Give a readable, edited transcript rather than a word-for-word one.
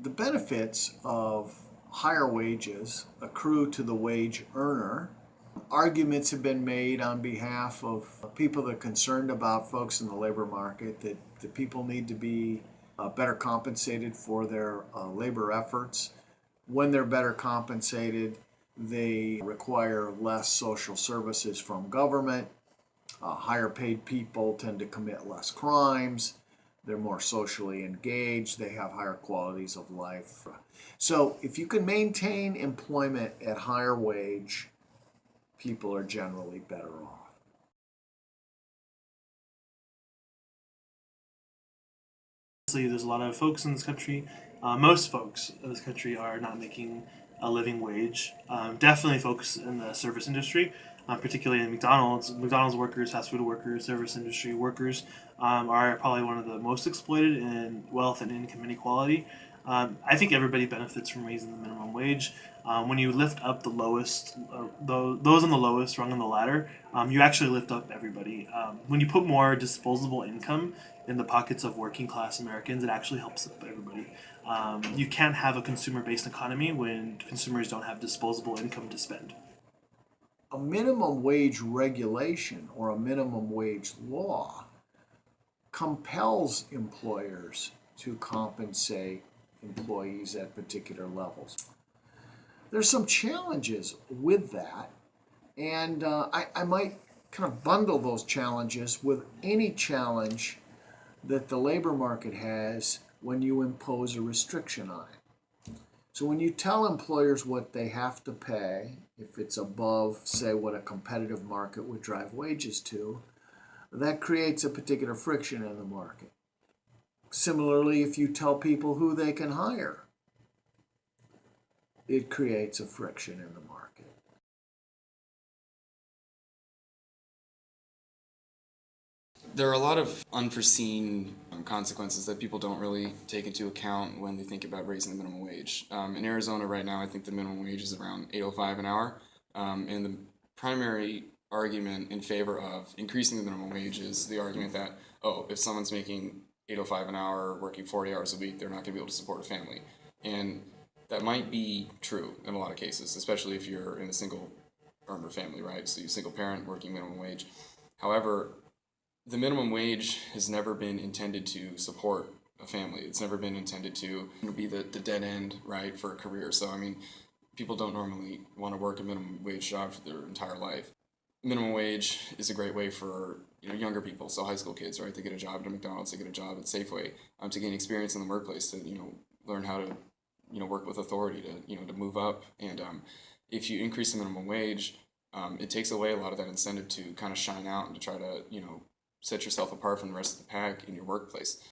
The benefits of higher wages accrue to the wage earner. Arguments have been made on behalf of people that are concerned about folks in the labor market that the people need to be better compensated for their labor efforts. When they're better compensated, they require less social services from government. Higher paid people tend to commit less crimes. They're more socially engaged. They have higher qualities of life. So if you can maintain employment at higher wage, people are generally better off. There's a lot of folks in this country. Most folks in this country are not making a living wage. Definitely folks in the service industry, particularly in McDonald's. McDonald's workers, fast food workers, service industry workers are probably one of the most exploited in wealth and income inequality. I think everybody benefits from raising the minimum wage. When you lift up the lowest, those on the lowest rung on the ladder, you actually lift up everybody. When you put more disposable income in the pockets of working class Americans, it actually helps everybody. You can't have a consumer based economy when consumers don't have disposable income to spend. A minimum wage regulation or a minimum wage law compels employers to compensate employees at particular levels. There's some challenges with that, and I might kind of bundle those challenges with any challenge that the labor market has when you impose a restriction on it. So when you tell employers what they have to pay, if it's above, say, what a competitive market would drive wages to, that creates a particular friction in the market. Similarly, if you tell people who they can hire, it creates a friction in the market. There are a lot of unforeseen consequences that people don't really take into account when they think about raising the minimum wage. In Arizona right now, I think the minimum wage is around $8.05 an hour, and the primary argument in favor of increasing the minimum wage is the argument that, oh, if someone's making $8.05 an hour, working 40 hours a week, they're not going to be able to support a family. And that might be true in a lot of cases, especially if you're in a single earner family, right? So you're a single parent working minimum wage. However, the minimum wage has never been intended to support a family. It's never been intended to be the dead end, right, for a career. So, I mean, people don't normally want to work a minimum wage job for their entire life. Minimum wage is a great way for younger people, so high school kids, right? They get a job at a McDonald's, they get a job at Safeway, to gain experience in the workplace, to learn how to work with authority, to move up. And if you increase the minimum wage, it takes away a lot of that incentive to kind of shine out and to try to set yourself apart from the rest of the pack in your workplace.